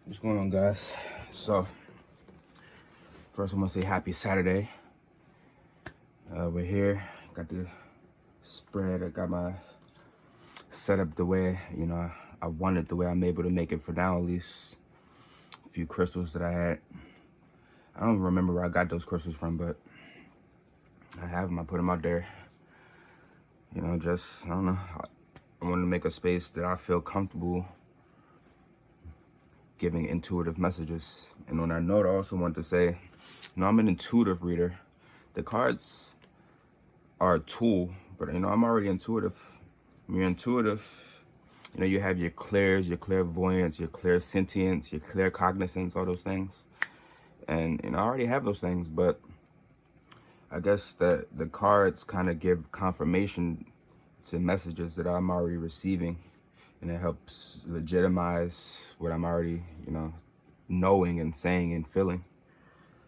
What's going on, guys? So, first I want to say happy Saturday. We're here. Got the spread. I got my setup the way, I wanted, the way I'm able to make it for now, at least. A few crystals that I had. I don't remember where I got those crystals from, but I have them. I put them out there. I don't know. I wanted to make a space that I feel comfortable giving intuitive messages. And on that note, I also want to say, I'm an intuitive reader. The cards are a tool, but I'm already intuitive. When you're intuitive, you have your clairs, your clairvoyance, your clairsentience, your claircognizance, all those things. And I already have those things, but I guess the cards kind of give confirmation to messages that I'm already receiving, and it helps legitimize what I'm already, knowing and saying and feeling.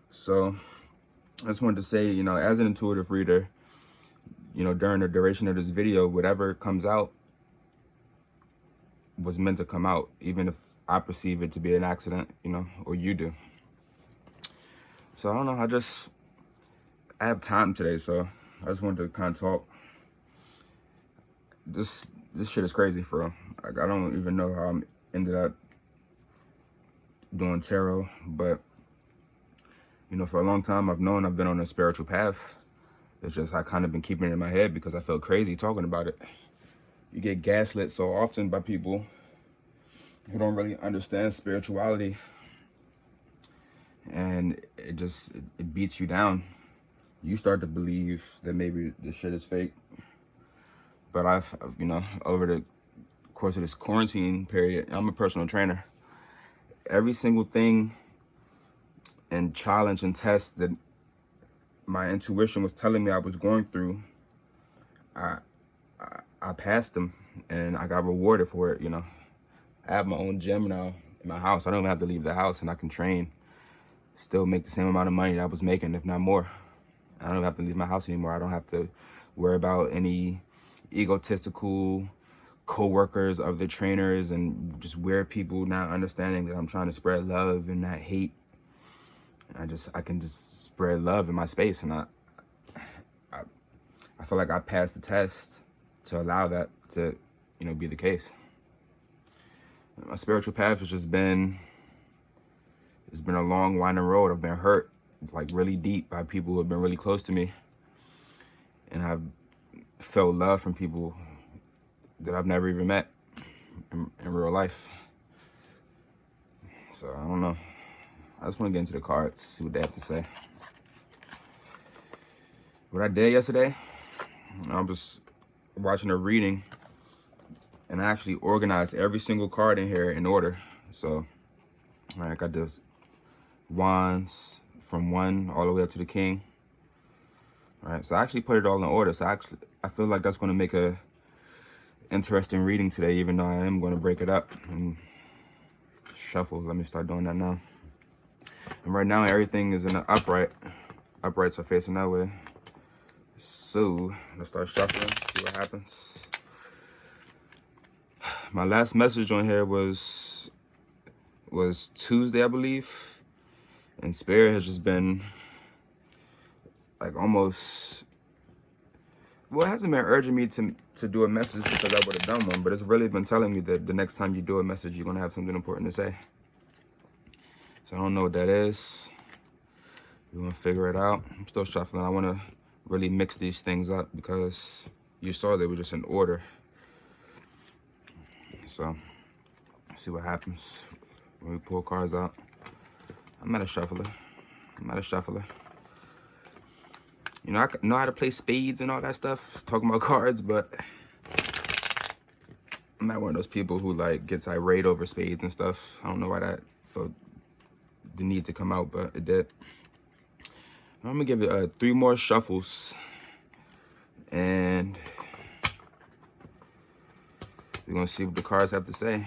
So I just wanted to say, as an intuitive reader, during the duration of this video, whatever comes out was meant to come out, even if I perceive it to be an accident, or you do. So I don't know, I have time today, so I just wanted to kind of talk. This shit is crazy, for real. Like, I don't even know how I ended up doing tarot, but for a long time I've known I've been on a spiritual path. It's just I kind of been keeping it in my head because I felt crazy talking about it. You get gaslit so often by people who don't really understand spirituality, and it beats you down. You start to believe that maybe this shit is fake. But I've over the course of this quarantine period, I'm a personal trainer. Every single thing and challenge and test that my intuition was telling me I was going through, I passed them, and I got rewarded for it. I have my own gym now in my house. I don't even have to leave the house, and I can train, still make the same amount of money that I was making, if not more. I don't have to leave my house anymore. I don't have to worry about any egotistical co-workers of the trainers and just weird people not understanding that I'm trying to spread love and not hate. I can just spread love in my space, and I feel like I passed the test to allow that to be the case. My spiritual path has just been, it's been a long winding road. I've been hurt like really deep by people who have been really close to me, and I've felt love from people that I've never even met in real life. So I don't know. I just want to get into the cards, see what they have to say. What I did yesterday, I was watching a reading, and I actually organized every single card in here in order. So I got this wands from 1 all the way up to the king. All right, so I actually put it all in order. So I feel like that's going to make a interesting reading today, even though I am going to break it up and shuffle. Let me start doing that now. And right now everything is in the upright. Uprights are facing that way. So let's start shuffling, see what happens. My last message on here was Tuesday, I believe. And Spirit has just been like almost, well, it hasn't been urging me to do a message because I would have done one, but it's really been telling me that the next time you do a message, you're going to have something important to say. So I don't know what that is. We're going to figure it out. I'm still shuffling. I want to really mix these things up because you saw they were just in order. So see what happens when we pull cards out. I'm not a shuffler. I know how to play spades and all that stuff, talking about cards, but I'm not one of those people who like gets irate over spades and stuff. I don't know why that felt the need to come out, but it did. I'm gonna give it 3 more shuffles, and we're gonna see what the cards have to say.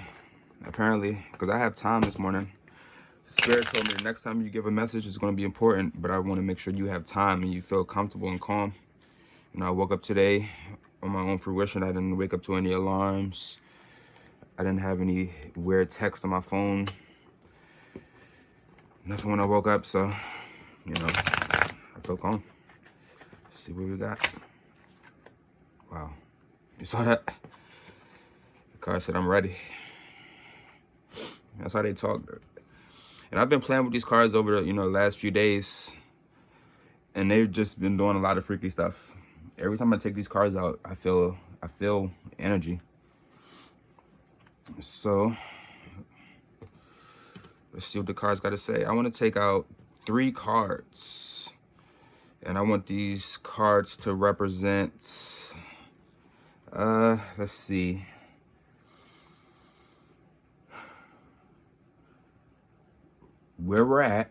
Apparently, because I have time this morning, Spirit told me the next time you give a message is going to be important, but I want to make sure you have time and you feel comfortable and calm. I woke up today on my own fruition. I didn't wake up to any alarms. I didn't have any weird text on my phone. Nothing when I woke up, so, you know, I feel calm. Let's see what we got. Wow. You saw that? The card said, I'm ready. That's how they talk. And I've been playing with these cards over the, last few days. And they've just been doing a lot of freaky stuff. Every time I take these cards out, I feel energy. So, let's see what the cards got to say. I want to take out 3 cards. And I want these cards to represent, let's see. Where we're at.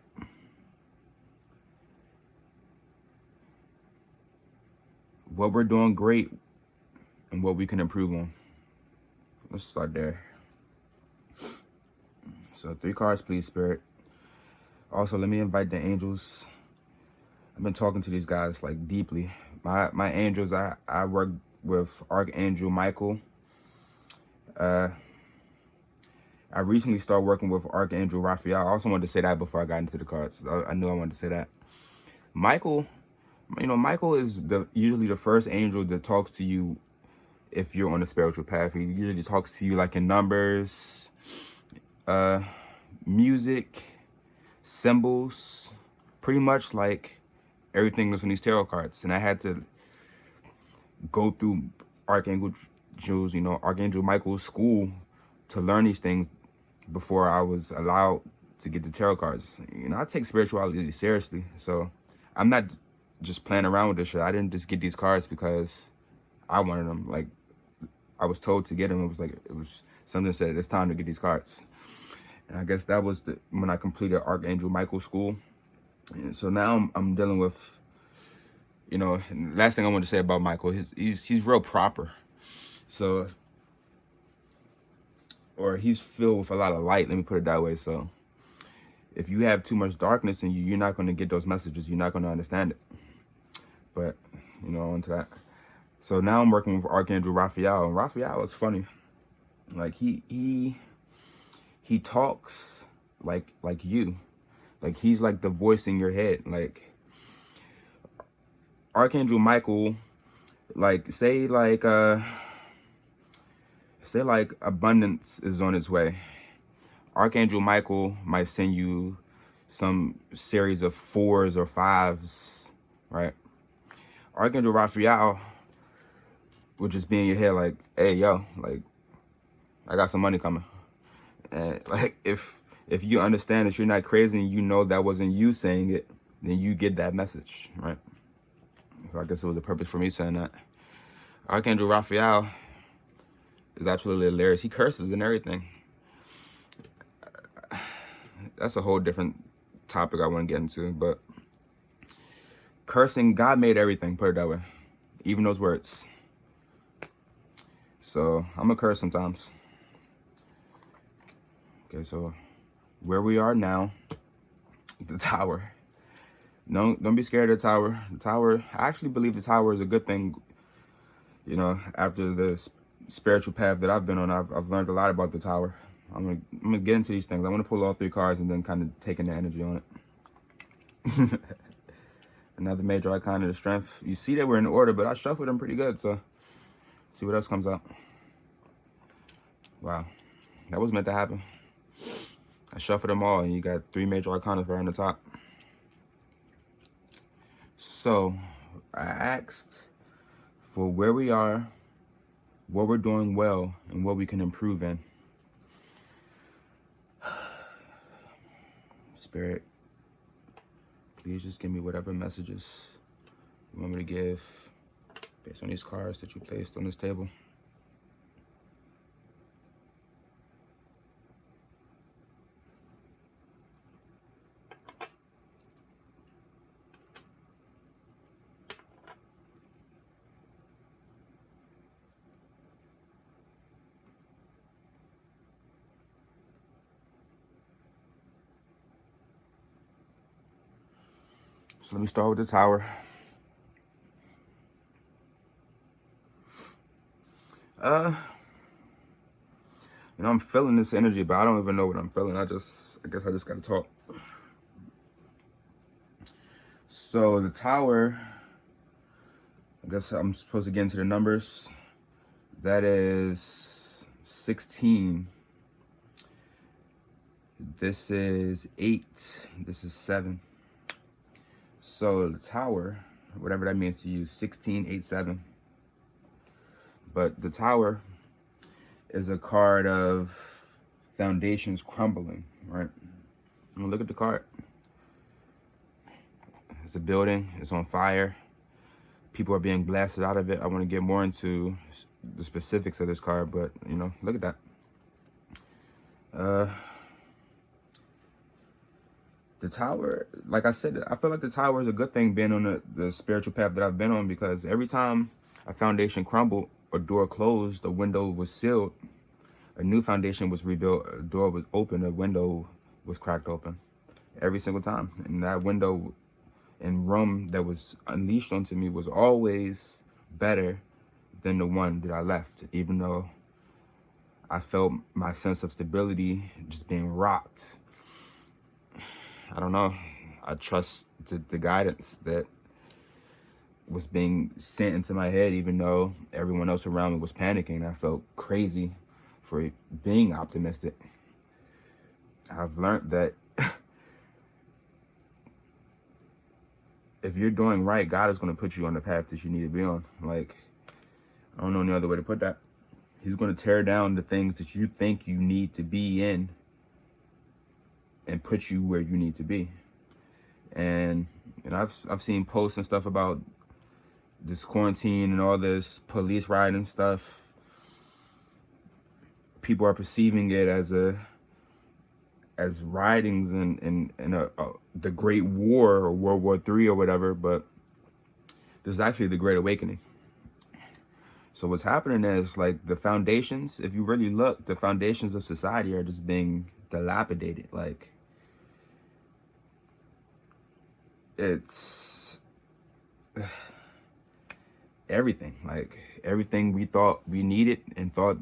What we're doing great. And what we can improve on. Let's start there. So 3 cards, please, Spirit. Also, let me invite the angels. I've been talking to these guys like deeply. My angels, I work with Archangel Michael. I recently started working with Archangel Raphael. I also wanted to say that before I got into the cards. I knew I wanted to say that. Michael, Michael is usually the first angel that talks to you if you're on a spiritual path. He usually talks to you like in numbers, music, symbols, pretty much like everything that's on these tarot cards. And I had to go through Archangel Michael's school to learn these things before I was allowed to get the tarot cards. I take spirituality seriously, so I'm not just playing around with this shit. I didn't just get these cards because I wanted them. Like, I was told to get them. It was something that said it's time to get these cards. And I guess that was when I completed Archangel Michael school. And so now I'm dealing with, last thing I want to say about Michael, he's real proper. So, or he's filled with a lot of light, let me put it that way. So if you have too much darkness in you, you're not going to get those messages. You're not going to understand it. But, on to that. So now I'm working with Archangel Raphael. And Raphael is funny. Like, he talks like you. Like, he's like the voice in your head. Like, Archangel Michael, say abundance is on its way. Archangel Michael might send you some series of 4s or 5s, right? Archangel Raphael would just be in your head like, hey, yo, like, I got some money coming. And like, if you understand that you're not crazy and you know that wasn't you saying it, then you get that message, right? So I guess it was a purpose for me saying that. Archangel Raphael is absolutely hilarious. He curses and everything. That's a whole different topic I want to get into, but cursing, God made everything, put it that way. Even those words. So I'm gonna curse sometimes. Okay, so where we are now, the tower. No, don't be scared of the tower. The tower, I actually believe the tower is a good thing. After the spiritual path that I've been on, I've learned a lot about the tower. I'm gonna get into these things. I want to pull all 3 cards and then kind of take in the energy on it. Another major arcana of strength. You see that we're in order, but I shuffled them pretty good, so see what else comes out. Wow, that was meant to happen. I shuffled them all, and you got 3 major arcana right on the top. So I asked for where we are, what we're doing well, and what we can improve in. Spirit, please just give me whatever messages you want me to give based on these cards that you placed on this table. So let me start with the tower. I'm feeling this energy, but I don't even know what I'm feeling. I guess I just gotta talk. So the Tower, I guess I'm supposed to get into the numbers. That is 16. This is 8. This is 7. So the Tower, whatever that means to you, 16, 8, 7. But the Tower is a card of foundations crumbling, right? Look at the card. It's a building. It's on fire. People are being blasted out of it. I want to get more into the specifics of this card, but, you know, look at that. The Tower, like I said, I feel like the Tower is a good thing being on the spiritual path that I've been on, because every time a foundation crumbled, a door closed, a window was sealed, a new foundation was rebuilt, a door was open, a window was cracked open. Every single time. And that window and room that was unleashed onto me was always better than the one that I left, even though I felt my sense of stability just being rocked. I don't know. I trust the guidance that was being sent into my head, even though everyone else around me was panicking. I felt crazy for being optimistic. I've learned that if you're doing right, God is going to put you on the path that you need to be on. Like, I don't know any other way to put that. He's going to tear down the things that you think you need to be in and put you where you need to be. And I've seen posts and stuff about this quarantine and all this police riot and stuff. People are perceiving it as riotings in the Great War or World War III or whatever, but this is actually the Great Awakening. So what's happening is, like, the foundations, if you really look, the foundations of society are just being dilapidated. Like, it's everything. Like, everything we thought we needed and thought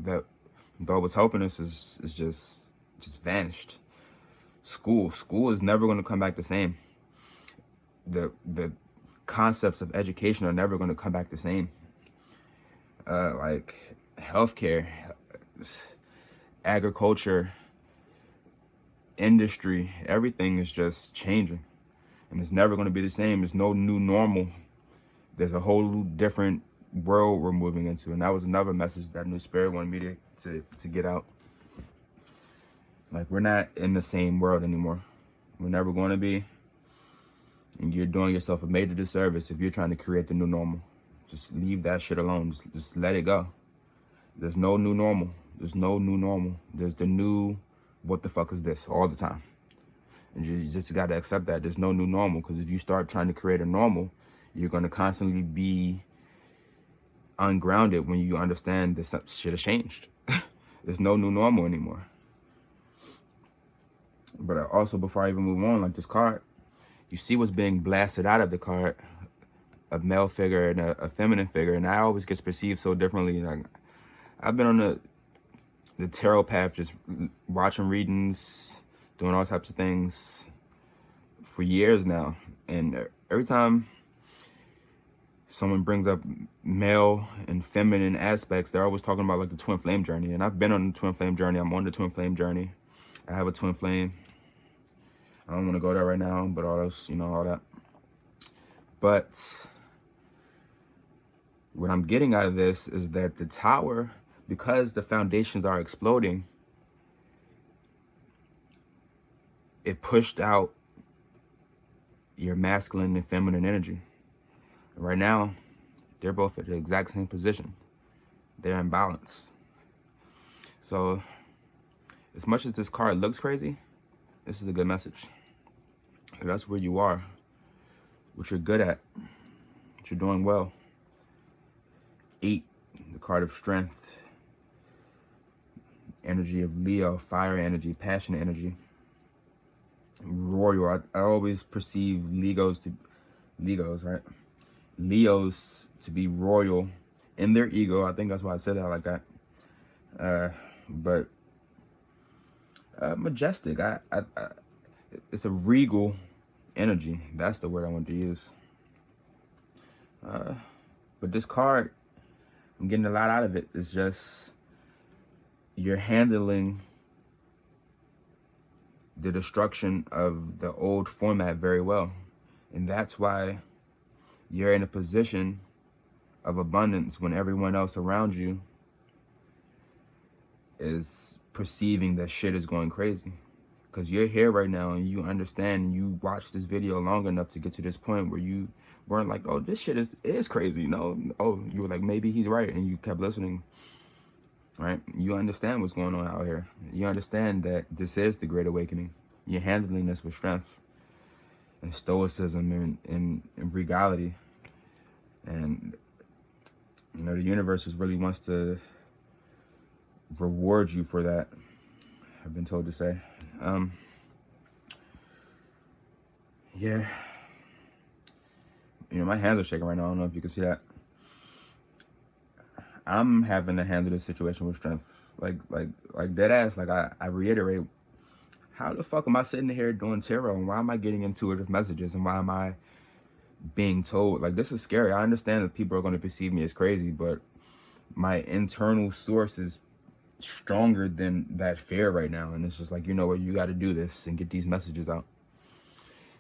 was helping us is just vanished. School is never going to come back the same. The concepts of education are never going to come back the same. Like healthcare, agriculture, industry, everything is just changing, and it's never going to be the same. There's no new normal. There's a whole different world we're moving into, and that was another message that New Spirit wanted me to get out. Like, we're not in the same world anymore. We're never going to be, and you're doing yourself a major disservice if you're trying to create the new normal. Just leave that shit alone. Just let it go. There's no new normal. There's no new normal. There's the new, what the fuck is this, all the time. And you just got to accept that. There's no new normal, because if you start trying to create a normal, you're going to constantly be ungrounded when you understand that shit has changed. There's no new normal anymore. But also, before I even move on, like this card, you see what's being blasted out of the card. A male figure and a feminine figure, and I always get perceived so differently. Like, I've been on the tarot path, just watching readings, doing all types of things for years now, and every time someone brings up male and feminine aspects, they're always talking about, like, the twin flame journey. And I've been on the twin flame journey. I'm on the twin flame journey. I have a twin flame. I don't want to go there right now, but all else, you know, all that. But what I'm getting out of this is that the Tower, because the foundations are exploding, it pushed out your masculine and feminine energy. Right now, they're both at the exact same position. They're in balance. So, as much as this card looks crazy, this is a good message. That's where you are, what you're good at, what you're doing well. 8, the card of strength, energy of Leo, fire energy, passionate energy. Royal. I always perceive Leos to be royal in their ego. I think that's why I said that like that. But majestic. It's a regal energy. That's the word I want to use. But this card, I'm getting a lot out of it. It's just you're handling the destruction of the old format very well. And that's why you're in a position of abundance when everyone else around you is perceiving that shit is going crazy. Because you're here right now and you understand, you watched this video long enough to get to this point where you weren't like, oh, this shit is crazy. No, oh, you were like, maybe he's right. And you kept listening, right? You understand what's going on out here. You understand that this is the Great Awakening. You're handling this with strength and stoicism and regality. And, you know, the universe really wants to reward you for that, I've been told to say. Yeah. You know, my hands are shaking right now. I don't know if you can see that. I'm having to handle this situation with strength. Like dead ass. Like I reiterate, how the fuck am I sitting here doing tarot? And why am I getting intuitive messages? And why am I being told? Like, this is scary. I understand that people are going to perceive me as crazy, but my internal source is stronger than that fear right now. And it's just like, you know what, you got to do this and get these messages out.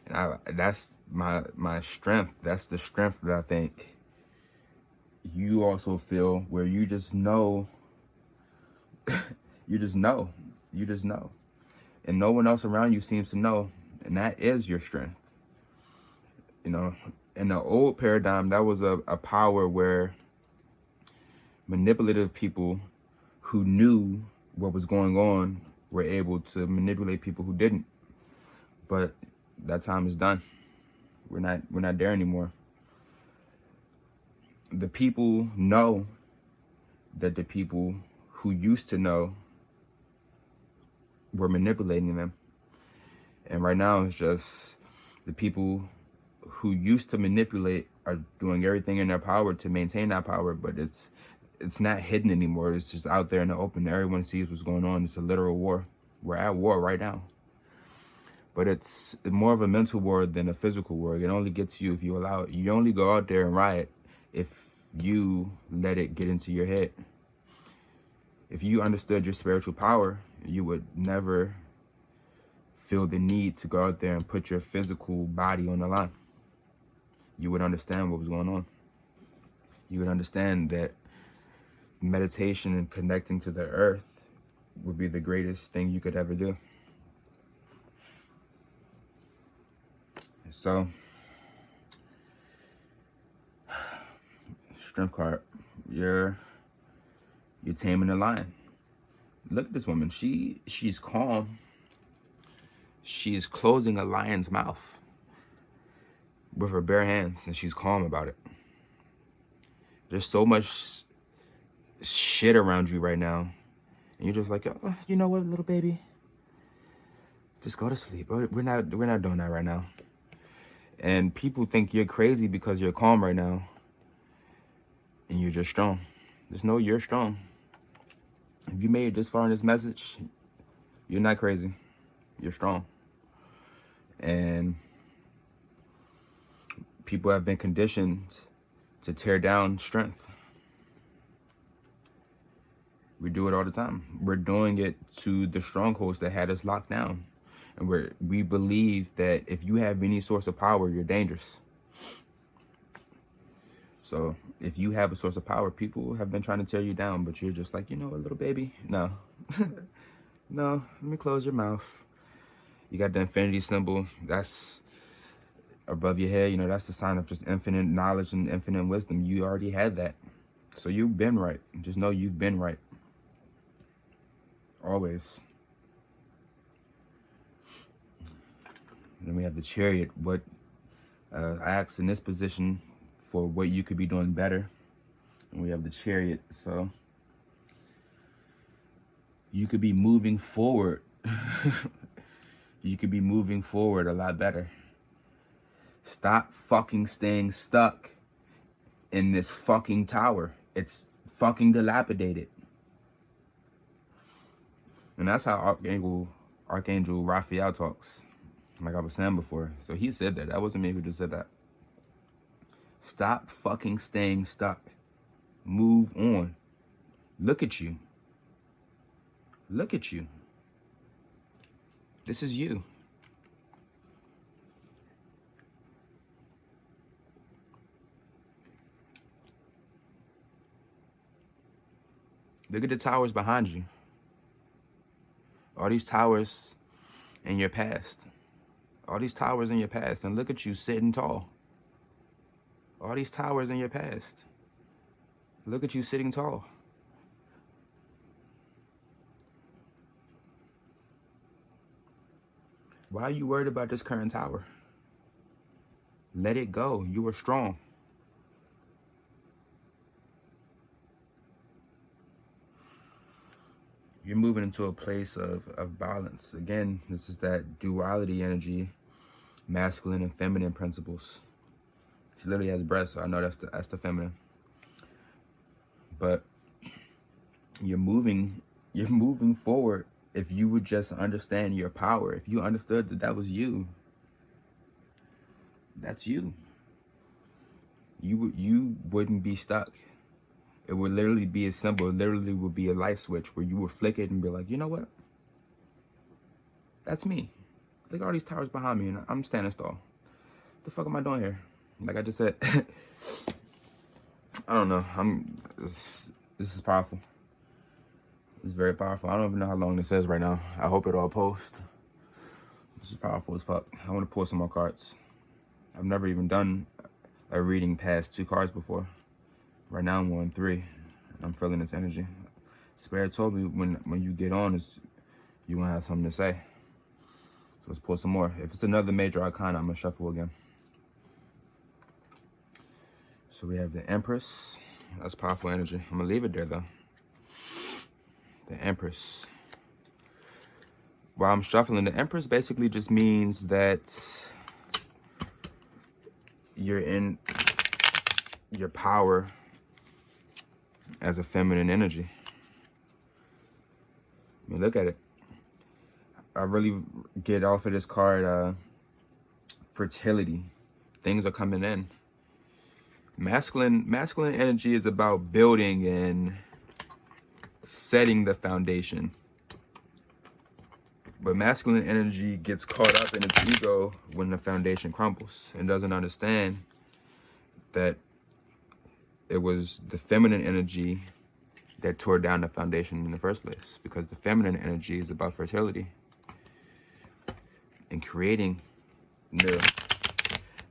And that's my strength. That's the strength that I think you also feel, where you just know. You just know. And no one else around you seems to know. And that is your strength. You know, in the old paradigm, that was a power where manipulative people who knew what was going on were able to manipulate people who didn't. But that time is done. We're not there anymore. The people know that the people who used to know were manipulating them. And right now it's just the people who used to manipulate are doing everything in their power to maintain that power, but it's not hidden anymore. It's just out there in the open. Everyone sees what's going on. It's a literal war. We're at war right now. But it's more of a mental war than a physical war. It only gets you if you allow it. You only go out there and riot if you let it get into your head. If you understood your spiritual power, you would never feel the need to go out there and put your physical body on the line. You would understand what was going on. You would understand that meditation and connecting to the earth would be the greatest thing you could ever do. So, strength card, you're taming the lion. Look at this woman. She's calm. She's closing a lion's mouth with her bare hands, and she's calm about it. There's so much shit around you right now, and you're just like, oh, you know what, little baby, just go to sleep. We're not doing that right now. And people think you're crazy because you're calm right now, and you're just strong. There's no you're strong. If you made it this far in this message, you're not crazy. You're strong. And people have been conditioned to tear down strength. We do it all the time. We're doing it to the strongholds that had us locked down. And we believe that if you have any source of power, you're dangerous. So if you have a source of power, people have been trying to tear you down, but you're just like, you know what, little baby? No. No, let me close your mouth. You got the infinity symbol. That's above your head. You know, that's the sign of just infinite knowledge and infinite wisdom. You already had that. So you've been right. Just know you've been right. Always. And then we have the Chariot. What I asked in this position for what you could be doing better. And we have the Chariot. So you could be moving forward. You could be moving forward a lot better. Stop fucking staying stuck in this fucking tower. It's fucking dilapidated. And that's how Archangel Raphael talks. like I was saying before. So he said that. That wasn't me who just said that. Stop fucking staying stuck. Move on. Look at you. Look at you. This is you. Look at the towers behind you. All these towers in your past. All these towers in your past. And look at you sitting tall. All these towers in your past. Look at you sitting tall. Why are you worried about this current tower? Let it go. You are strong. You're moving into a place of balance. Again, this is that duality energy, masculine and feminine principles. She literally has breasts, so I know that's the feminine. But you're moving forward. If you would just understand your power, if you understood that was you, that's you. You wouldn't be stuck. It would literally be as simple. It literally would be a light switch where you would flick it and be like, you know what? That's me. Look at all these towers behind me, and I'm standing tall. What the fuck am I doing here? Like I just said, I don't know. This is powerful. It's very powerful. I don't even know how long this is right now. I hope it all posts. This is powerful as fuck. I want to pull some more cards. I've never even done a reading past 2 cards before. Right now I'm on 3. I'm feeling this energy. Spirit told me when you get on, you're going to have something to say. So let's pull some more. If it's another major arcana, I'm going to shuffle again. So we have the Empress. That's powerful energy. I'm going to leave it there though. The Empress. While I'm shuffling, the Empress basically just means that you're in your power as a feminine energy. I mean, look at it. I really get off of this card fertility. Things are coming in. Masculine energy is about building and setting the foundation. But masculine energy gets caught up in its ego when the foundation crumbles and doesn't understand that it was the feminine energy that tore down the foundation in the first place, because the feminine energy is about fertility and creating new.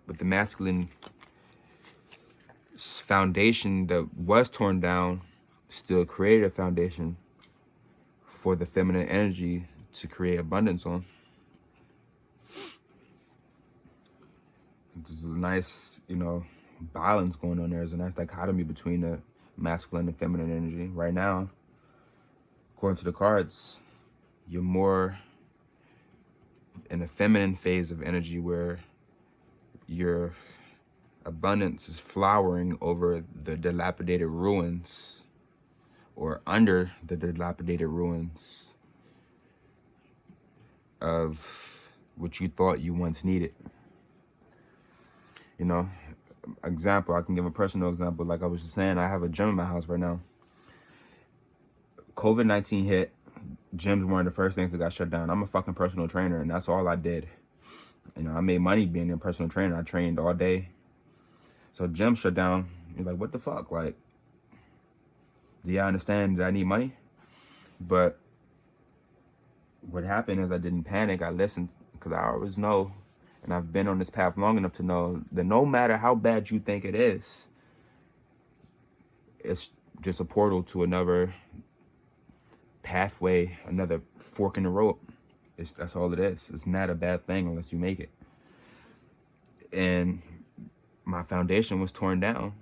But the masculine foundation that was torn down still created a foundation for the feminine energy to create abundance on. There's a nice, balance going on there. There's a nice dichotomy between the masculine and feminine energy. Right now, according to the cards, you're more in a feminine phase of energy where your abundance is flowering over the dilapidated ruins, or under the dilapidated ruins of what you thought you once needed. Example, I can give a personal example. Like I was just saying, I have a gym in my house right now. COVID-19 hit. Gyms were one of the first things that got shut down. I'm a fucking personal trainer, and that's all I did. I made money being a personal trainer. I trained all day. So gym shut down. You're like, what the fuck? Like, do you understand that I need money? But what happened is I didn't panic. I listened, because I always know, and I've been on this path long enough to know that no matter how bad you think it is, it's just a portal to another pathway, another fork in the road. That's all it is. It's not a bad thing unless you make it. And my foundation was torn down,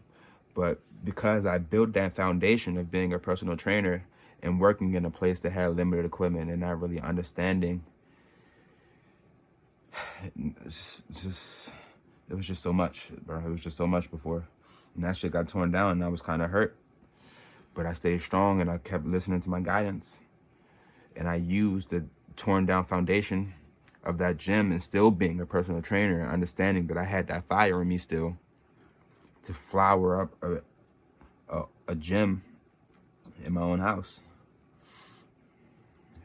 but because I built that foundation of being a personal trainer and working in a place that had limited equipment and not really understanding, it was just so much, bro. It was just so much before, and that shit got torn down, and I was kind of hurt, but I stayed strong and I kept listening to my guidance, and I used the torn down foundation of that gym and still being a personal trainer and understanding that I had that fire in me still to flower up a gym in my own house.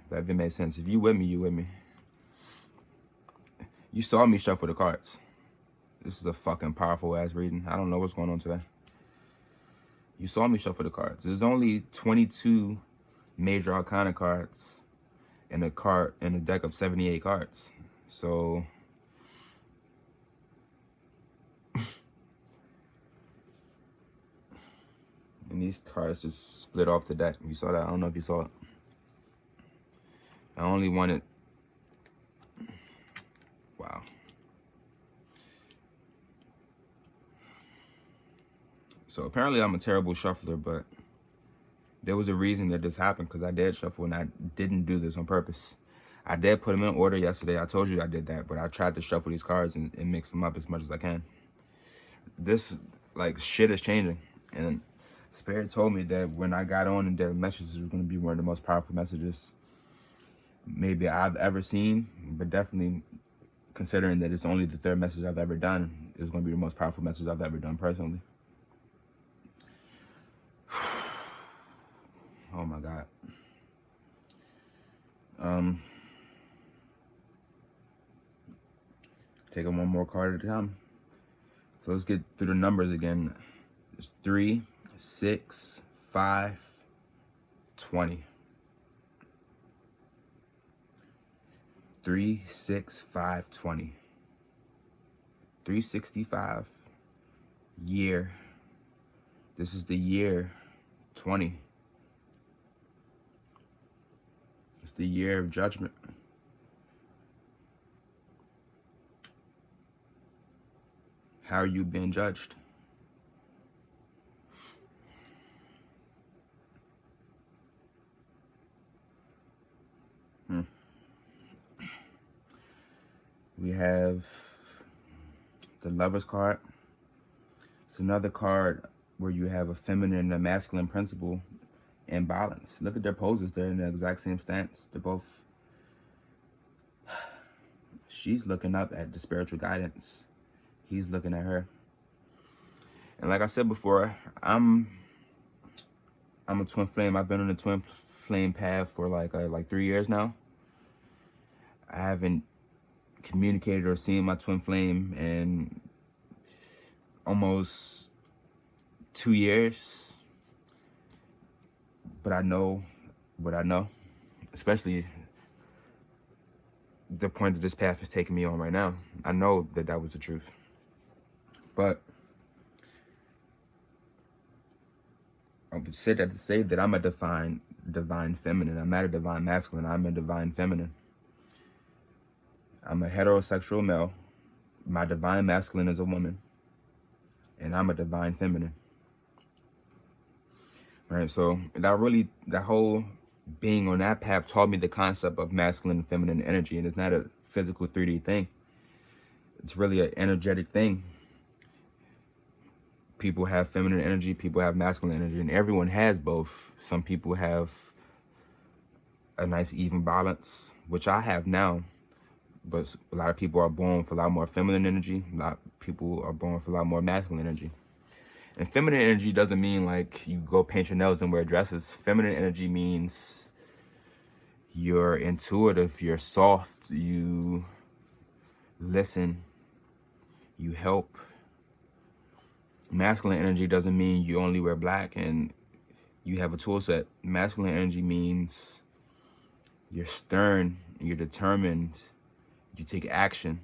If that even made sense. If you with me, you with me. You saw me shuffle the cards. This is a fucking powerful ass reading. I don't know what's going on today. You saw me shuffle the cards. There's only 22 major arcana cards in a deck of 78 cards. So and these cards just split off the deck. You saw that? I don't know if you saw it. I only wanted, wow. So apparently I'm a terrible shuffler, but there was a reason that this happened, because I did shuffle and I didn't do this on purpose. I did put them in order yesterday. I told you I did that, but I tried to shuffle these cards and mix them up as much as I can. This, like, shit is changing. And Spirit told me that when I got on and did messages, it was going to be one of the most powerful messages maybe I've ever seen, but definitely considering that it's only the third message I've ever done, it was going to be the most powerful message I've ever done personally. Oh my God. Taking one more card at a time. So let's get through the numbers again. It's 3, 6, 5, 20. 3, 6, 5, 20. 365 year. This is the year 20. It's the year of judgment. How are you being judged? We have the Lover's card. It's another card where you have a feminine and a masculine principle in balance. Look at their poses. They're in the exact same stance. They're both... She's looking up at the spiritual guidance. He's looking at her. And like I said before, I'm a twin flame. I've been on the twin flame path for like 3 years now. I haven't communicated or seen my twin flame in almost 2 years. But I know what I know, especially the point that this path is taking me on right now. I know that that was the truth. But I would say that to say that I'm a divine feminine. I'm not a divine masculine. I'm a divine feminine. I'm a heterosexual male. My divine masculine is a woman. And I'm a divine feminine. Right? So that whole being on that path taught me the concept of masculine and feminine energy. And it's not a physical 3D thing. It's really an energetic thing. People have feminine energy, people have masculine energy, and everyone has both. Some people have a nice even balance, which I have now. But a lot of people are born with a lot more feminine energy. A lot of people are born with a lot more masculine energy. And feminine energy doesn't mean like you go paint your nails and wear dresses. Feminine energy means you're intuitive, you're soft, you listen, you help. Masculine energy doesn't mean you only wear black and you have a tool set. Masculine energy means you're stern, you're determined, you take action.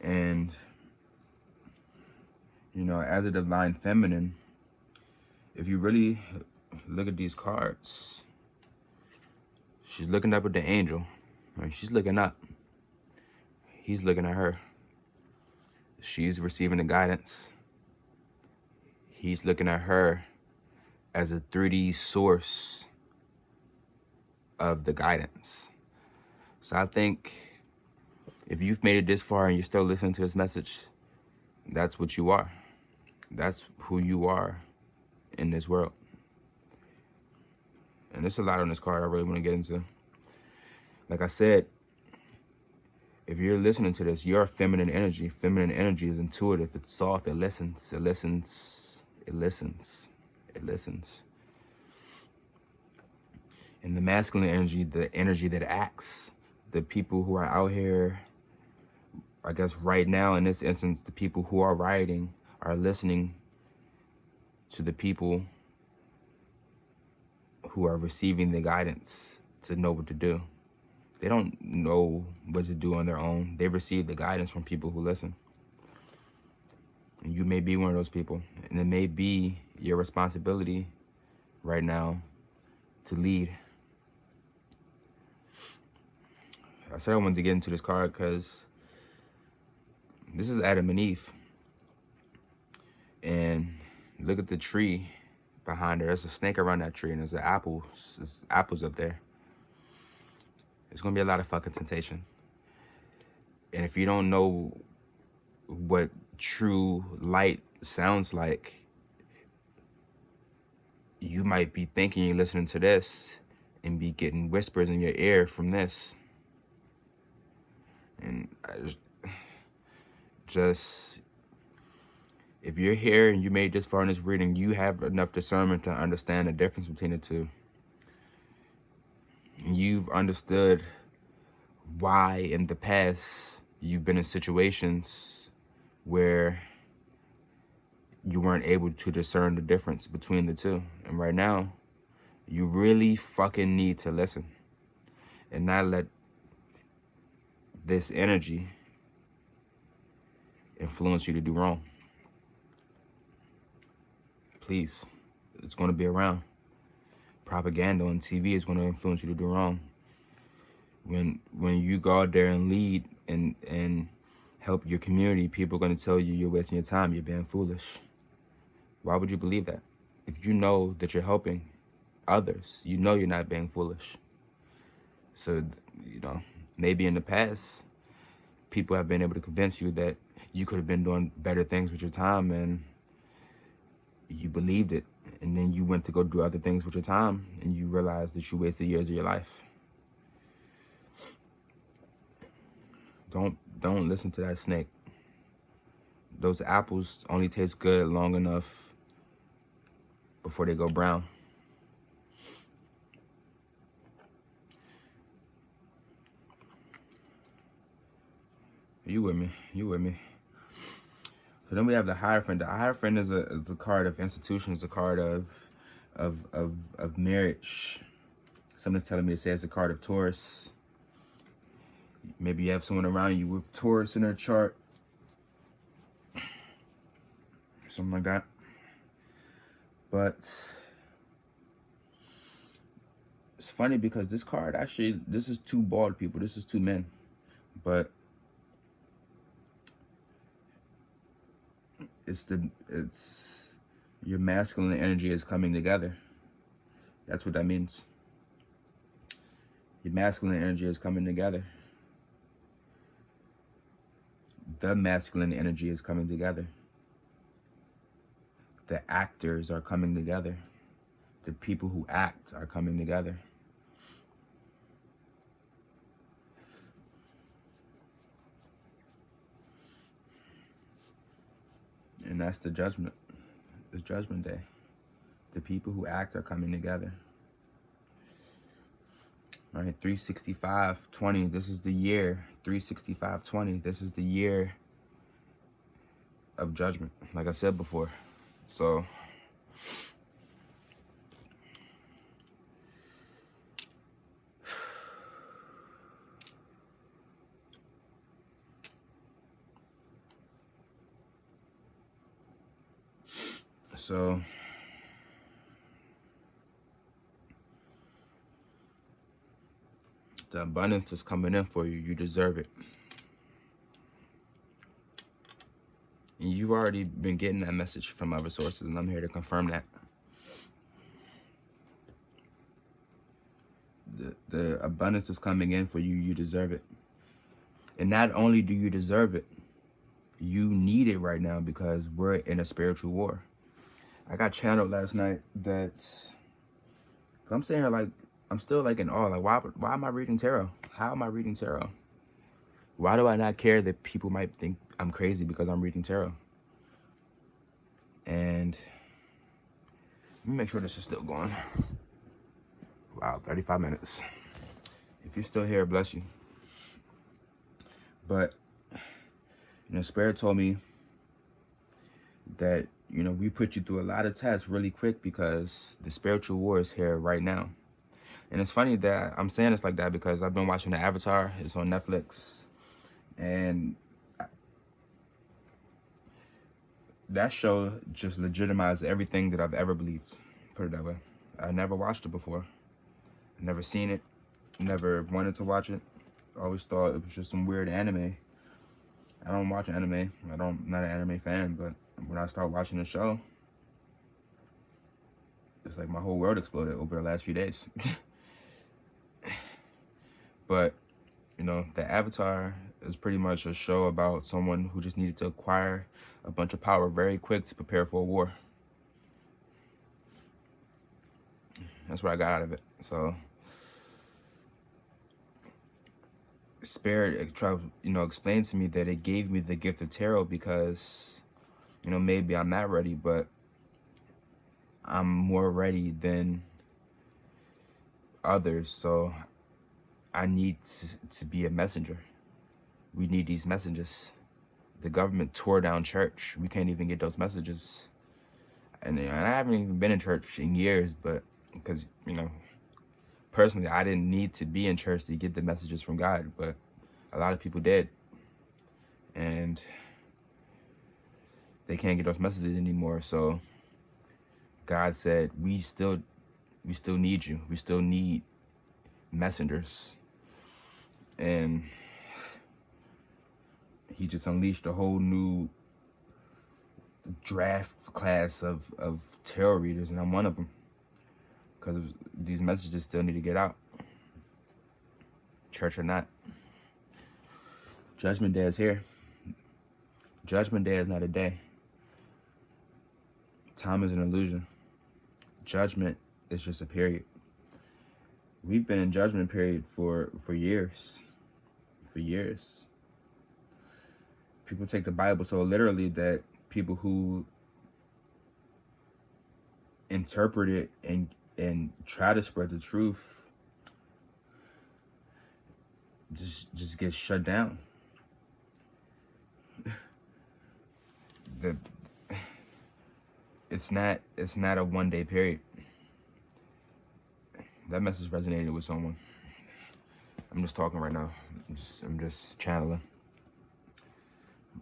And, you know, as a divine feminine, if you really look at these cards, she's looking up at the angel. Right? She's looking up. He's looking at her. She's receiving the guidance. He's looking at her as a 3D source of the guidance. So I think if you've made it this far and you're still listening to this message, that's what you are. That's who you are in this world. And there's a lot on this card I really want to get into. Like I said, if you're listening to this, you're feminine energy. Feminine energy is intuitive. It's soft. It listens. It listens. It listens. It listens. And the masculine energy, the energy that acts, the people who are out here, I guess right now in this instance, the people who are rioting are listening to the people who are receiving the guidance to know what to do. They don't know what to do on their own. They receive the guidance from people who listen. And you may be one of those people. And it may be your responsibility right now to lead. I said I wanted to get into this card because this is Adam and Eve. And look at the tree behind her. There's a snake around that tree, and there's apples up there. There's gonna be a lot of fucking temptation. And if you don't know what true light sounds like, you might be thinking you're listening to this and be getting whispers in your ear from this. And just if you're here and you made this far in this reading, you have enough discernment to understand the difference between the two. You've understood why in the past you've been in situations where you weren't able to discern the difference between the two. And right now, you really fucking need to listen and not let this energy influence you to do wrong. Please, it's going to be around. Propaganda on TV is going to influence you to do wrong. When you go out there and lead and help your community, people are going to tell you you're wasting your time, you're being foolish. Why would you believe that? If you know that you're helping others, you know you're not being foolish. So, maybe in the past, people have been able to convince you that you could have been doing better things with your time, and you believed it. And then you went to go do other things with your time, and you realized that you wasted years of your life. Don't listen to that snake. Those apples only taste good long enough before they go brown. You with me? You with me? So then we have the Hierophant. The Hierophant is a card of institution. It's a card of marriage. Someone's telling me to say it's a card of Taurus. Maybe you have someone around you with Taurus in their chart. Something like that. But it's funny because this card actually, this is two bald people. This is two men. But it's your masculine energy is coming together. That's what that means. Your masculine energy is coming together. The masculine energy is coming together. The actors are coming together. The people who act are coming together. And that's the judgment. It's Judgment Day. The people who act are coming together. All right, 365-20. This is the year. 365-20. This is the year of judgment, like I said before. So the abundance is coming in for you. You deserve it. And you've already been getting that message from other sources, and I'm here to confirm that. The abundance is coming in for you. You deserve it. And not only do you deserve it, you need it right now because we're in a spiritual war. I got channeled last night that I'm saying here like I'm still like in awe. Like, why am I reading tarot? How am I reading tarot? Why do I not care that people might think I'm crazy because I'm reading tarot? And let me make sure this is still going. Wow, 35 minutes. If you're still here, bless you. But, Spirit told me that, we put you through a lot of tests really quick because the spiritual war is here right now. And it's funny that I'm saying this like that because I've been watching the Avatar. It's on Netflix. And that show just legitimized everything that I've ever believed. Put it that way. I never watched it before. Never seen it. Never wanted to watch it. Always thought it was just some weird anime. I don't watch anime. I'm not an anime fan, but when I start watching the show, it's like my whole world exploded over the last few days. But, the Avatar is pretty much a show about someone who just needed to acquire a bunch of power very quick to prepare for a war. That's what I got out of it. So, Spirit tried, explain to me that it gave me the gift of tarot because, maybe I'm not ready, but I'm more ready than others. So I need to be a messenger. We need these messages. The government tore down church. We can't even get those messages. And I haven't even been in church in years, but because, personally, I didn't need to be in church to get the messages from God, but a lot of people did. And they can't get those messages anymore. So God said, we still need you. We still need messengers. And he just unleashed a whole new draft class of tarot readers, and I'm one of them. Because these messages still need to get out. Church or not. Judgment Day is here. Judgment Day is not a day. Time is an illusion. Judgment is just a period. We've been in judgment period for years. For years. People take the Bible so literally that people who interpret it and try to spread the truth just get shut down. It's not a one-day period. That message resonated with someone. I'm just talking right now. I'm just channeling.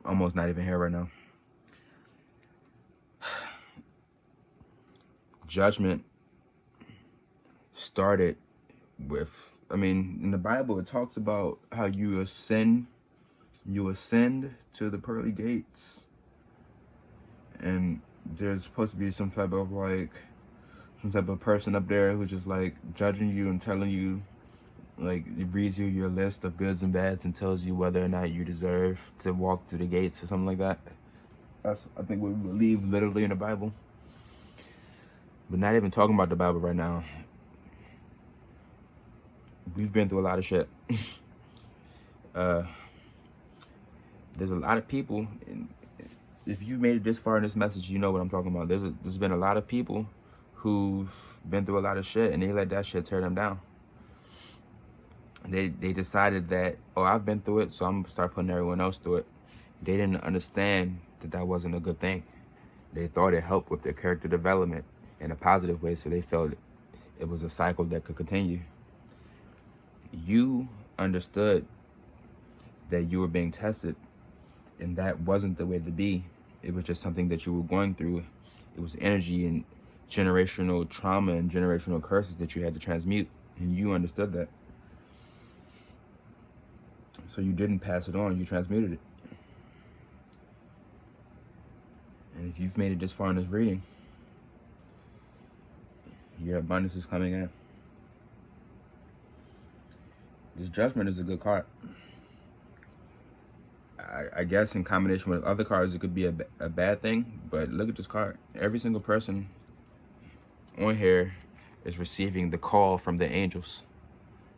Almost not even here right now. Judgment started with, in the Bible it talks about how you ascend to the pearly gates, and there's supposed to be some type of person up there who's just like judging you and telling you, like, it reads you your list of goods and bads and tells you whether or not you deserve to walk through the gates or something like that. That's, I think, what we believe literally in the Bible. But not even talking about the Bible right now. We've been through a lot of shit. There's a lot of people, and if you made it this far in this message, you know what I'm talking about. There's been a lot of people who've been through a lot of shit, and they let that shit tear them down. They decided that, I've been through it, so I'm gonna start putting everyone else through it. They didn't understand that wasn't a good thing. They thought it helped with their character development in a positive way, so they felt it was a cycle that could continue. You understood that you were being tested, and that wasn't the way to be. It was just something that you were going through. It was energy and generational trauma and generational curses that you had to transmute, and you understood that. So you didn't pass it on, you transmuted it. And if you've made it this far in this reading, your abundance is coming in. This Judgment is a good card. I guess in combination with other cards, it could be a bad thing, but look at this card. Every single person on here is receiving the call from the angels.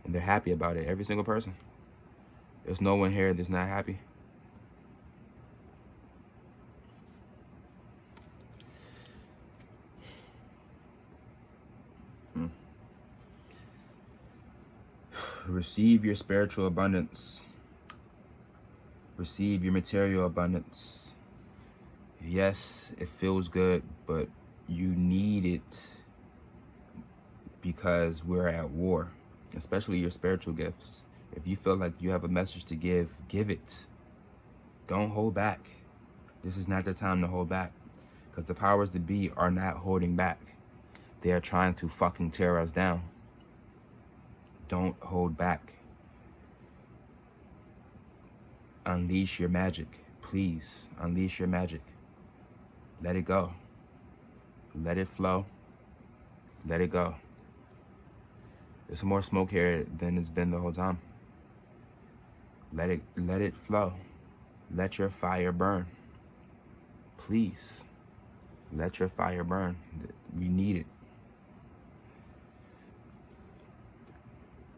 And they're happy about it. Every single person. There's no one here that's not happy. Receive your spiritual abundance. Receive your material abundance. Yes, it feels good, but you need it because we're at war, especially your spiritual gifts. If you feel like you have a message to give, give it. Don't hold back. This is not the time to hold back, because the powers that be are not holding back. They are trying to fucking tear us down. Don't hold back. Unleash your magic. Please, unleash your magic. Let it go. Let it flow. Let it go. There's more smoke here than it's been the whole time. Let it flow. Let your fire burn. Please, let your fire burn. We need it.